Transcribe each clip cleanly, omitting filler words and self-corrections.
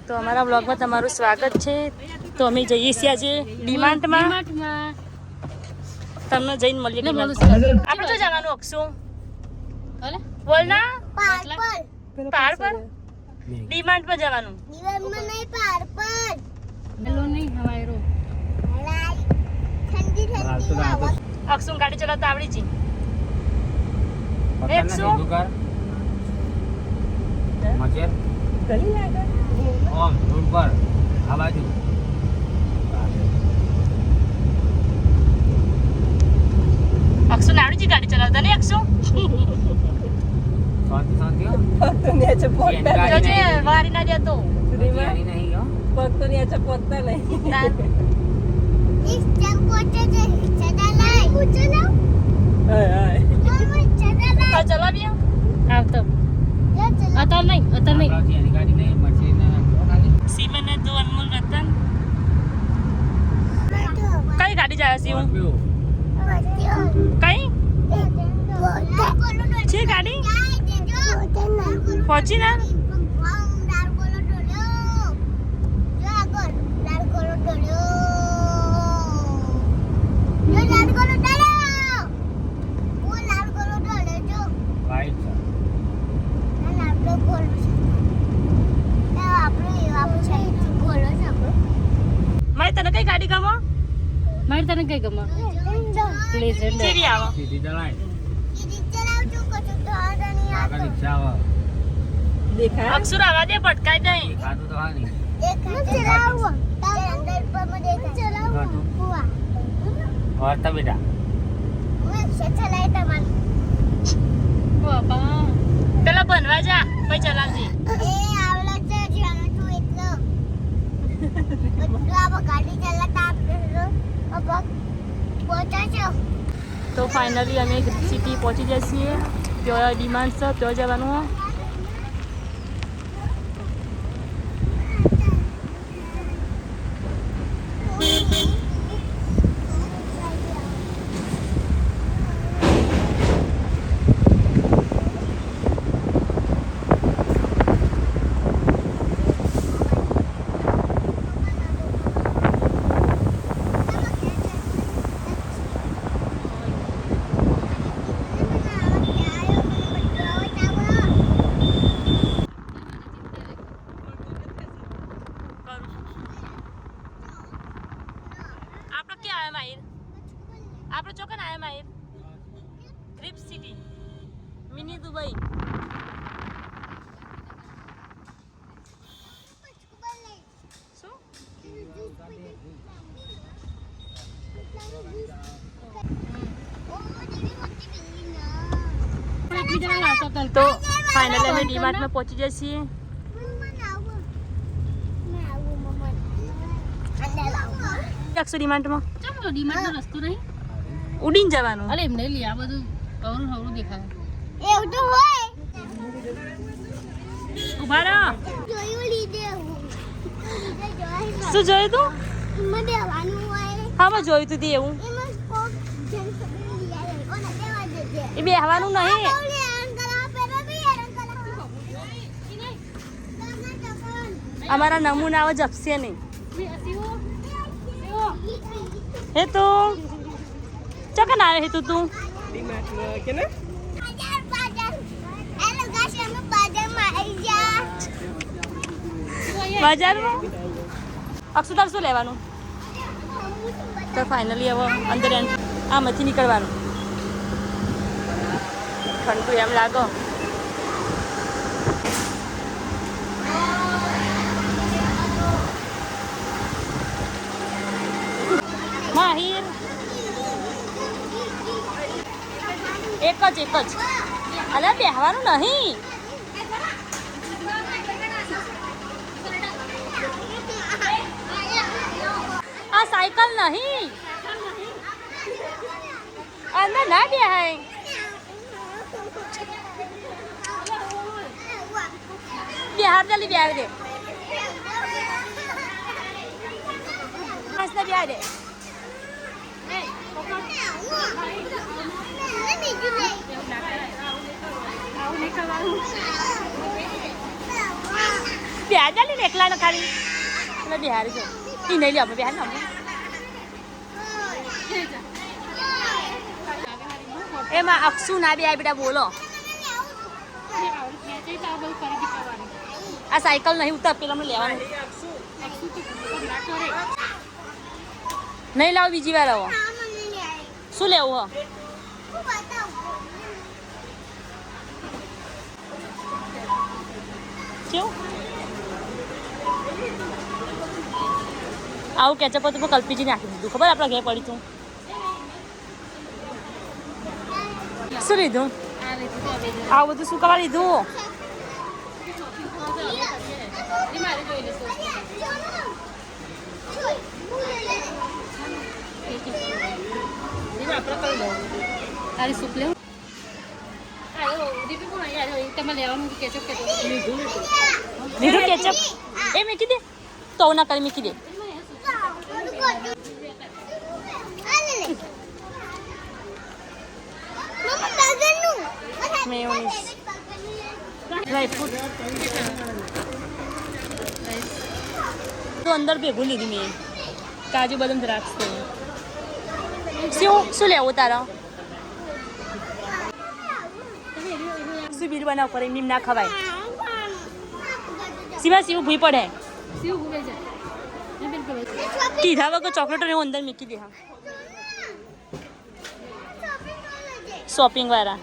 તો અમારા બ્લોગમાં તમારું સ્વાગત છે. તો અમે જઈએ છીએ આજે ડીમાર્ટમાં. તમને જઈને મળીએ ડીમાર્ટમાં. આપણે તો જવાનું અક્ષુ બોલ ના પહાડ પર ડીમાર્ટમાં જવાનું. ડીમાર્ટમાં નહીં પહાડ પર. હેલો નહીં હવાયરો ઠંડી ઠંડી અક્ષુ ગાડી ચલાવતા આવડી છે. અક્ષુ મચેર ગલી લાગે ઓમ રોડ પર આ બાજુ અક્ષુ આવડી છે ગાડી ચલાવતા નહીં અક્ષુ. શાંતિ તો નેચે પોતા જોજે વારી ના જતો. નહીં હો પગ તો નેચે પોતા નહીં इस टेम्पोटे से चला लाए पूछो ना હાય હાય मम्मी चला लाए હા ચલાવીએ આવતો ये चला અતર નહીં એની ગાડી નહીં મચેર ના ખાલી સીમે ને દો અનમોલ રતન. बैठो કઈ ગાડી જાય છે હું સ્કોર્પિયો કઈ છે ગાડી પહોંચી ના વાઈટ મારી તને કઈ ગાડી ગમો મારી તને કઈ ગમે પ્લેઝર કેવી આવો સીધી ચલાય આગળ રિક્ષા આવે દેખાય અક્ષર આવા દે ભટકાઈ દઈ. ખાતું તો હા નહીં વાર્તા બેટા બાપા પેલા બનવા જા પછી ચલાવજે. તો ફાઇનલી અમે સિટી પહોંચી જઈએ છીએ. ત્યાં ડિમાન્ડ છે ત્યાં જવાનું. આપણે ક્યાં આવ્યા માહિર? આપણે ચોકન આવ્યા Mahir? Trip city mini Dubai. શું તો ફાઇનલી અમે ડીમાર્ટમાં પહોંચી જઈએ છીએ. અક્ષુ ડીમાર્ટમાં ચાલો ડીમાર્ટ નો રસ્તો નહીં ઉડીને જવાનું. અલે એમ નહીં લે આ બધું અવરું હવરું દેખાય એવું તો હોય ઉભા રહો. જોયું લીધે શું જોયું તું? એમાં દેવાનું હોય હા મેં જોયું તું તે એવું. એમાં કોક જન સબરી લઈ આવે ઓને દેવા દેજે એ બેહવાનું નહીં. ઓલે આન કરા પેલા બી હેરાન કરા અમારા નમૂનાઓ જપશે નહીં. હે તું ચોકન આવે હે તું ડીમાર્ટ કે ને બાજાર એલો ગાશે અમે બાજારમાં આવી જા બજારમાં. અક્ષુ તાર શું લેવાનું? તો ફાઇનલી હવે અંદર આમાંથી નીકળવાનું. ઠંડુ એમ લાગો. માહિર એક જ અલે બેહવાનું નહીં. આ સાયકલ નહીં અંદર ના બેહાય. બિહાર જલ્દી બિહાર દે મસ્ત બિહાર દે. પ્યાજ આલી ને એકલા ને ખાલી એટલે બિહારી જો ઈ નહીં લે અમે બિહાર ને એમાં અક્ષુ ના બે બેટા બોલો આ સાયકલ નહીં ઉતર પેલા અમને લેવાનું નહીં લાવો બીજી વાર આવો શું લેવું હો કેવું આવું કેચઅપ હતું પણ કલ્પીજી નાખી દીધું ખબર આપણા ઘેર પડી તું શું લીધું આવું બધું શું કરવા લીધું તારી સૂપ લેવું તમે લેવાનું કેચઅપ લીધું કેચઅપ એ મૂકી દે તો ના કરી મૂકી દે મેયોનીઝ ડ્રાય ફ્રૂટ તો અંદર ભેગું લીધું મેં કાજુ બદામ દ્રાક્ષ શું લેવું તારા શું બિલ બનાવ કરે એમ ના ખવાય સીવા સીવું ભૂઈ પડે કીધા વગર ચોકલેટો ને અંદર મૂકી દે હા શોપિંગ વાળા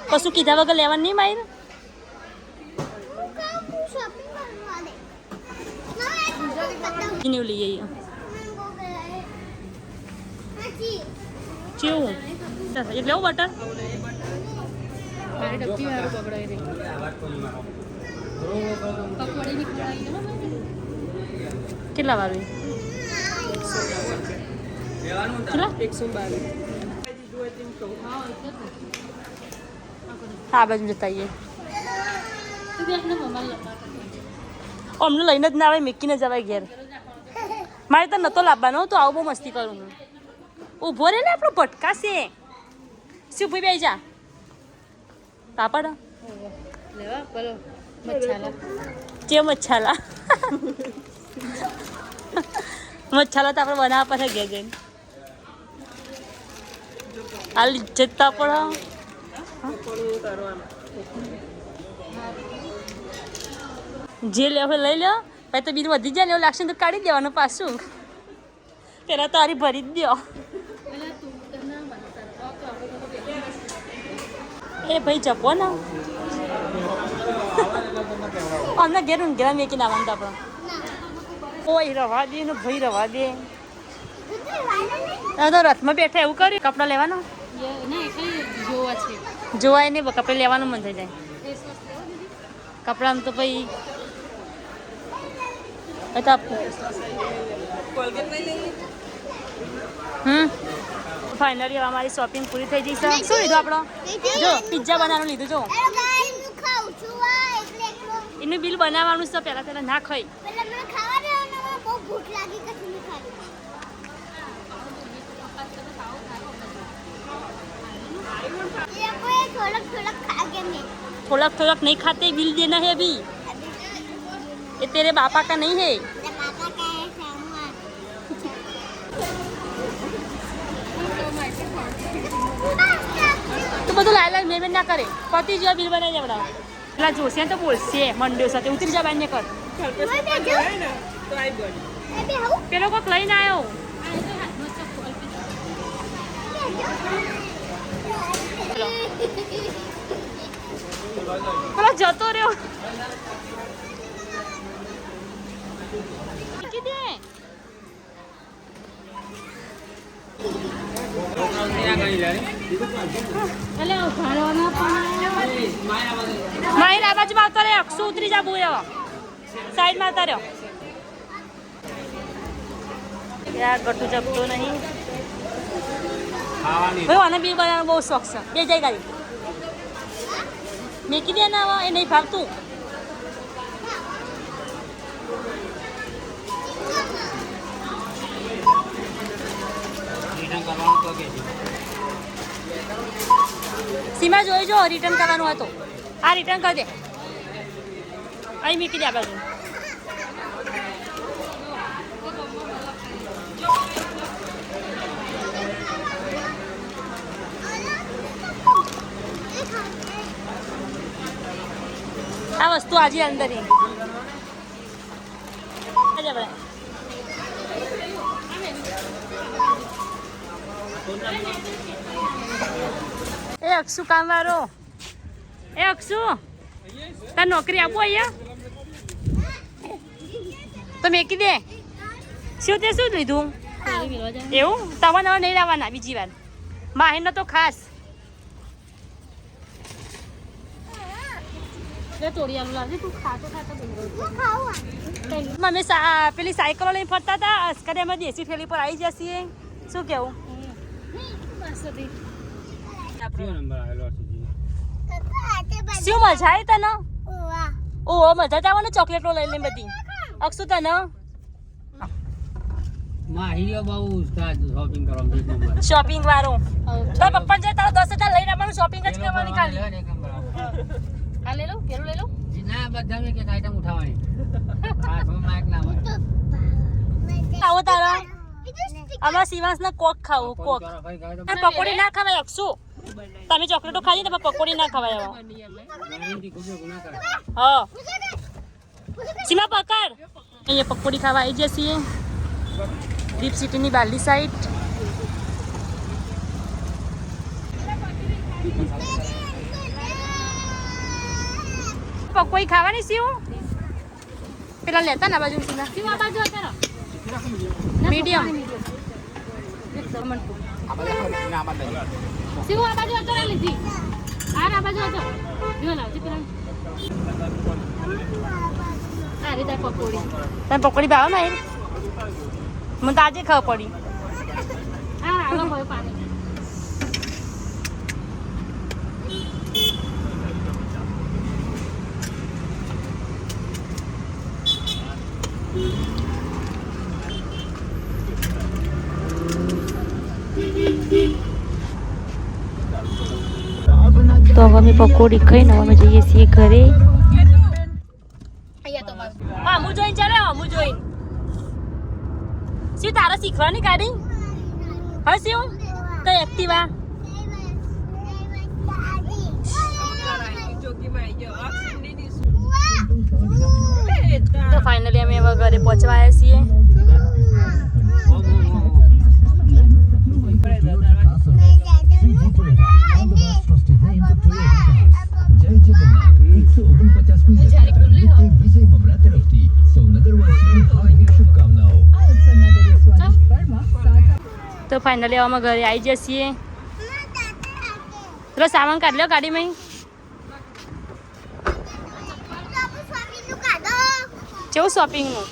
કશું કીધા વગર લેવાનું નહીં મારી લઈ જઈએ કેવું એક લેવું બટર મારી ડબ્બી વાળું પકડાઈ રહી પકોડીની ખવડાવી દો ને. કેટલા વાળું કેટલા 112 હા બાજુ જતા આવીએ તું બી આપણે મમ્મા લેતા અમને લઈને જ ના આવે મેકીને જવાય ઘેર મારે તો નતો લાવવાનો તો આવું બહુ મસ્તી કરું હું ઊભો રે ને આપણો ભટકાશે શું ભાઈ બે જા પાપડ લેવા બોલો મચ્છાલા જે મચ્છાલા મચ્છાલા તો આપણે બનાવવા પાસે ઘેર જઈને આ ઇજ્જત તો આપણો જે લેવો લઈ લો પછી તો બીજું વધી જાય ને એવું લાગશે ને તો કાઢી દેવાનું પાછું પેલા તારી ભરી જ દો એ ભાઈ જપો ને અમને ઘેર ઊંઘેલા મેકીને આવવાનું તો આપણે ઓય રવા દે ને ભાઈ રવા દે તો રથમાં બેઠા એવું કર્યું કપડાં લેવાનો ના એટલે જોવા છે જોવાય નહીં કપડાં લેવાનું મન થઈ જાય કપડાં તો પછી ફાઇનલી અમારી શોપિંગ પૂરી થઈ જઈ છે શું લીધું આપણો જો પિઝા બનાવવાનું લીધું જો એનું બિલ બનાવવાનું છે પહેલાં પહેલાં ના ખાઈ થોड़क थोड़क नहीं खाते बिल देना है अभी ये तेरे पापा का नहीं है तो બધું લાય લાય મેં ના કરે પતિ જેવા બિલ બનાવી દેવડા પેલા જોશે તો બોલશે મંડ્યો સાથે ઉતરી જા બાઈને કર પેલો કોક લઈને આવ્યો પેલો જતો રહ્યો માહિર આ બાજુ આવતો રે અક્ષુ ઉતરી જા બોયો સાઈડ માં આવતા રહ્યો યાર ગટુ જપતો નહીં ભાઈ આને બી બનાવવાનો બહુ શોખ છે બે જાય ગાડી મેકી દે ના એ નહીં ફાવતું સીમા જોઈ જો રિટર્ન કરવાનું હતું આ રિટર્ન કરી દે અહીં મૂકી દે આ બાજુ વસ્તુ આજે અંદર એ અક્ષુ કામ વાળો એ અક્ષુ તાર નોકરી આપો અહીંયા તો મેકી દે શું તે શું લીધું એવું તમારે નવા નહીં લાવવાના બીજી વાર માહિરનો તો ખાસ તોડી આલુ લાવજે તું ખાતો ખાતો અમે પેલી સાયકલો લઈને ફરતા હતા અસ્કરે અમે દેશી ઠેલી પર આવી જશે શું કેવું શું મજા આવી તને ઓહો મજા જ આવે ને ચોકલેટો લઈને બધી અક્ષુ તને માહિરીઓ બહુ ઉસ્તાદ શોપિંગ કરવા શોપિંગ વાળો તારા પપ્પા જે તારા 10,000 લઈને આવવાનું શોપિંગ જ કરવાની ખાલી આ લે લો પેલું લે લો ના બધા મેં કે આઈટમ ઉઠાવવાની હાથમાં માઈક ના હોય આવો તારા અમારા શિવાંશના કોક ખાવું કોક પકોડી ના ખવાય અક્ષુ તમે ચોકલેટો ખાધી તમે પકોડી ના ખવાય હવે હા સીમા પકડ અહીંયા પકોડી ખાવા આવી જશે દીપ સિટીની બાલી સાઈડ પકોડી ખાવાની સીવું પેલા લેતા ને બાજુ સીના શિવ આ બાજુ હતો મીડિયમ શિવ આ બાજુ હતો ને લીધી આ બાજુ હતો જો લાવજે પેલા આ રીતે પકોડી તમે પકોડી ભાવ ને મને તો આજે ખબર પડી હા આલો હોય પાણી તો હવે અમે પકોડી ખાઈને અમે જઈએ છીએ ઘરે અહીંયા તો બસ અમુ જોઈને ચાલે અમુ જોઈને શું તારા શીખવાની ગાડી હા શું કઈ એક્ટિવા તો ફાઇનલી અમે હવે ઘરે પહોંચવા આવ્યા છીએ તો ફાઇનલી અમે ઘરે આવી જઈએ છીએ ચલો સામાન કાઢ લો ગાડીમાં કેવું શોપિંગનું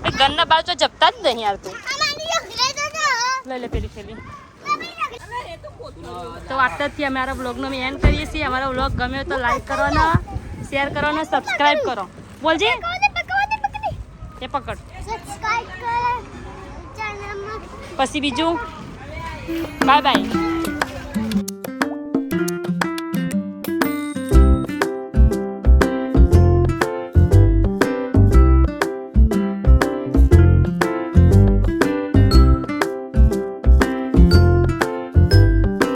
એ ઘરના બાજુ તો જપતા જ નહીં યાર તું લઈ લે પેલી થેલી તો આટલાથી અમારા બ્લોગનો અમે એન્ડ કરીએ છીએ અમારો બ્લોગ ગમ્યો તો લાઈક કરવાનો શેર કરવાનો સબસ્ક્રાઈબ કરો બોલજે એ પકડ પછી બીજું બાય બાય